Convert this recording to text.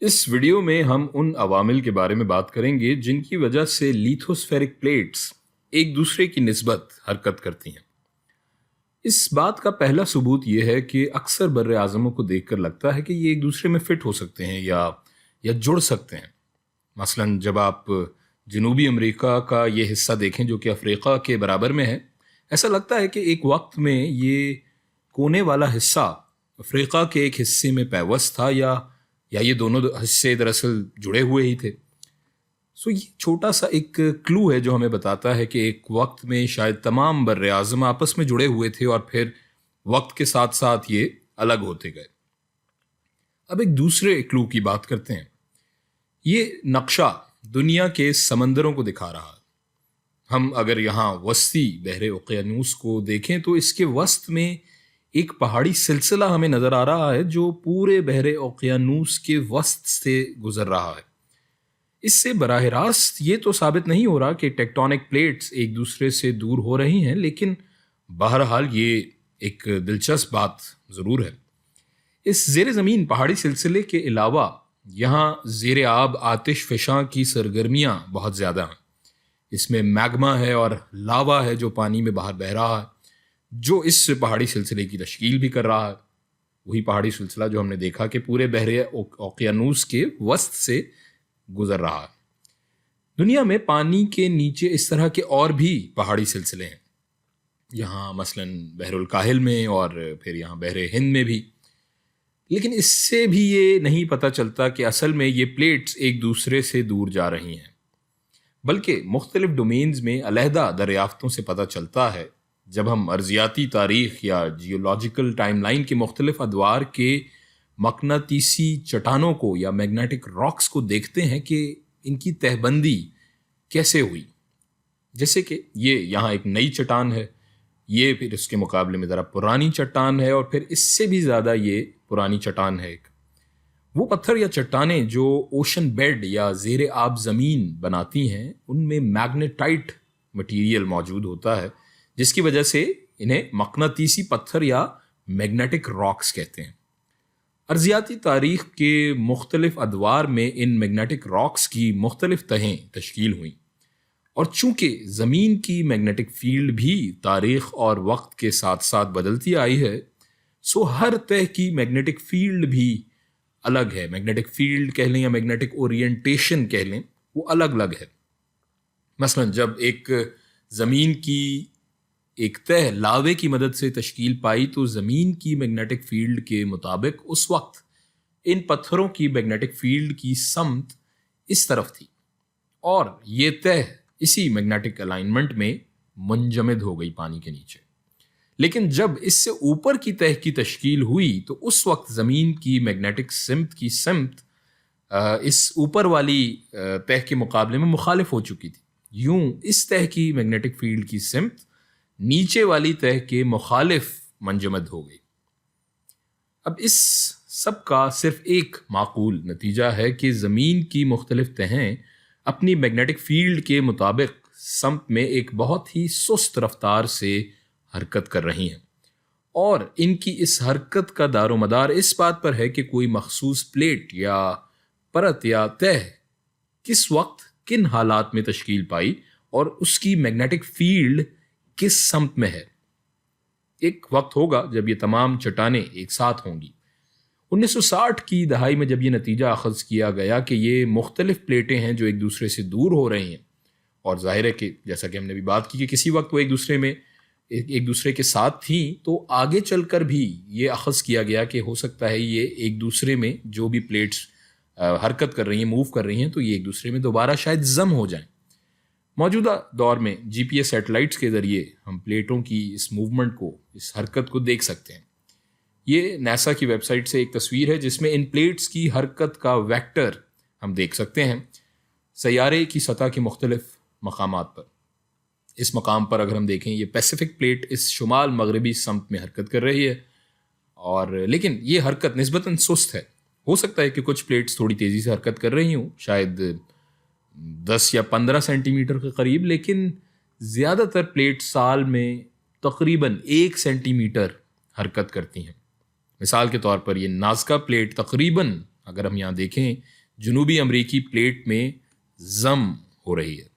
اس video میں ہم ان عوامل کے بارے میں بات کریں گے جن کی وجہ سے لیتھوسفیرک پلیٹس ایک دوسرے کی نسبت حرکت کرتی ہیں۔ اس بات کا پہلا ثبوت یہ ہے کہ اکثر بر اعظموں کو دیکھ کر لگتا ہے کہ یہ ایک دوسرے میں فٹ ہو سکتے ہیں یا جڑ سکتے ہیں۔ مثلا جب آپ جنوبی امریکہ کا یہ حصہ دیکھیں جو کہ افریقہ کے برابر میں ہے، ایسا لگتا ہے کہ ایک وقت میں یہ کونے والا حصہ افریقہ کے ایک حصے میں پیوست تھا یا یہ دونوں حصے دراصل جڑے ہوئے ہی تھے۔ یہ چھوٹا سا ایک کلو ہے جو ہمیں بتاتا ہے کہ ایک وقت میں شاید تمام بر اعظم آپس میں جڑے ہوئے تھے اور پھر وقت کے ساتھ ساتھ یہ الگ ہوتے گئے۔ اب ایک دوسرے کلو کی بات کرتے ہیں۔ یہ نقشہ دنیا کے سمندروں کو دکھا رہا ہے۔ ہم اگر یہاں وسطی بحر اوقیانوس کو دیکھیں تو اس کے وسط میں ایک پہاڑی سلسلہ ہمیں نظر آ رہا ہے جو پورے بحر اوقیانوس کے وسط سے گزر رہا ہے۔ اس سے براہ راست یہ تو ثابت نہیں ہو رہا کہ ٹیکٹونک پلیٹس ایک دوسرے سے دور ہو رہی ہیں، لیکن بہرحال یہ ایک دلچسپ بات ضرور ہے۔ اس زیر زمین پہاڑی سلسلے کے علاوہ یہاں زیر آب آتش فشاں کی سرگرمیاں بہت زیادہ ہیں۔ اس میں میگما ہے اور لاوا ہے جو پانی میں باہر بہہ رہا ہے، جو اس پہاڑی سلسلے کی تشکیل بھی کر رہا ہے۔ وہی پہاڑی سلسلہ جو ہم نے دیکھا کہ پورے بحر اوقیانوس کے وسط سے گزر رہا ہے۔ دنیا میں پانی کے نیچے اس طرح کے اور بھی پہاڑی سلسلے ہیں، یہاں مثلا بحر الکاہل میں اور پھر یہاں بحر ہند میں بھی، لیکن اس سے بھی یہ نہیں پتہ چلتا کہ اصل میں یہ پلیٹس ایک دوسرے سے دور جا رہی ہیں، بلکہ مختلف ڈومینز میں علیحدہ دریافتوں سے پتہ چلتا ہے۔ جب ہم ارضیاتی تاریخ یا جیولوجیکل ٹائم لائن کے مختلف ادوار کے مقناطیسی چٹانوں کو یا میگنیٹک راکس کو دیکھتے ہیں کہ ان کی تہ بندی کیسے ہوئی، جیسے کہ یہ یہاں ایک نئی چٹان ہے، یہ پھر اس کے مقابلے میں ذرا پرانی چٹان ہے، اور پھر اس سے بھی زیادہ یہ پرانی چٹان ہے۔ ایک وہ پتھر یا چٹانیں جو اوشن بیڈ یا زیر آب زمین بناتی ہیں، ان میں میگنیٹائٹ مٹیریل موجود ہوتا ہے، جس کی وجہ سے انہیں مقناطیسی پتھر یا میگنیٹک راکس کہتے ہیں۔ ارضیاتی تاریخ کے مختلف ادوار میں ان میگنیٹک راکس کی مختلف تہیں تشکیل ہوئیں، اور چونکہ زمین کی میگنیٹک فیلڈ بھی تاریخ اور وقت کے ساتھ ساتھ بدلتی آئی ہے، سو ہر تہ کی میگنیٹک فیلڈ بھی الگ ہے۔ میگنیٹک فیلڈ کہہ لیں یا میگنیٹک اورینٹیشن کہہ لیں، وہ الگ الگ ہے۔ مثلا جب ایک زمین کی ایک تہ لاوے کی مدد سے تشکیل پائی تو زمین کی میگنیٹک فیلڈ کے مطابق اس وقت ان پتھروں کی میگنیٹک فیلڈ کی سمت اس طرف تھی، اور یہ تہ اسی میگنیٹک الائنمنٹ میں منجمد ہو گئی پانی کے نیچے۔ لیکن جب اس سے اوپر کی تہ کی تشکیل ہوئی تو اس وقت زمین کی میگنیٹک سمت اس اوپر والی تہ کے مقابلے میں مخالف ہو چکی تھی۔ یوں اس تہ کی میگنیٹک فیلڈ کی سمت نیچے والی تہ کے مخالف منجمد ہو گئی۔ اب اس سب کا صرف ایک معقول نتیجہ ہے کہ زمین کی مختلف تہیں اپنی میگنیٹک فیلڈ کے مطابق سمت میں ایک بہت ہی سست رفتار سے حرکت کر رہی ہیں، اور ان کی اس حرکت کا دار و مدار اس بات پر ہے کہ کوئی مخصوص پلیٹ یا پرت یا تہ کس وقت کن حالات میں تشکیل پائی اور اس کی میگنیٹک فیلڈ کس سمت میں ہے۔ ایک وقت ہوگا جب یہ تمام چٹانیں ایک ساتھ ہوں گی۔ 1960 کی دہائی میں جب یہ نتیجہ اخذ کیا گیا کہ یہ مختلف پلیٹیں ہیں جو ایک دوسرے سے دور ہو رہی ہیں، اور ظاہر ہے کہ جیسا کہ ہم نے بھی بات کی کہ کسی وقت وہ ایک دوسرے کے ساتھ تھیں، تو آگے چل کر بھی یہ اخذ کیا گیا کہ ہو سکتا ہے یہ ایک دوسرے میں جو بھی پلیٹس حرکت کر رہی ہیں، موو کر رہی ہیں، تو یہ ایک دوسرے میں دوبارہ شاید ضم ہو جائیں۔ موجودہ دور میں جی پی ایس سیٹلائٹس کے ذریعے ہم پلیٹوں کی اس موومنٹ کو، اس حرکت کو دیکھ سکتے ہیں۔ یہ ناسا کی ویب سائٹ سے ایک تصویر ہے جس میں ان پلیٹس کی حرکت کا ویکٹر ہم دیکھ سکتے ہیں سیارے کی سطح کے مختلف مقامات پر۔ اس مقام پر اگر ہم دیکھیں، یہ پیسیفک پلیٹ اس شمال مغربی سمت میں حرکت کر رہی ہے، اور لیکن یہ حرکت نسبتاً سست ہے۔ ہو سکتا ہے کہ کچھ پلیٹس تھوڑی تیزی سے حرکت کر رہی ہوں، شاید 10 یا 15 سینٹی میٹر کے قریب، لیکن زیادہ تر پلیٹ سال میں تقریباً 1 سینٹی میٹر حرکت کرتی ہیں۔ مثال کے طور پر یہ نازکا پلیٹ تقریباً اگر ہم یہاں دیکھیں جنوبی امریکی پلیٹ میں زم ہو رہی ہے.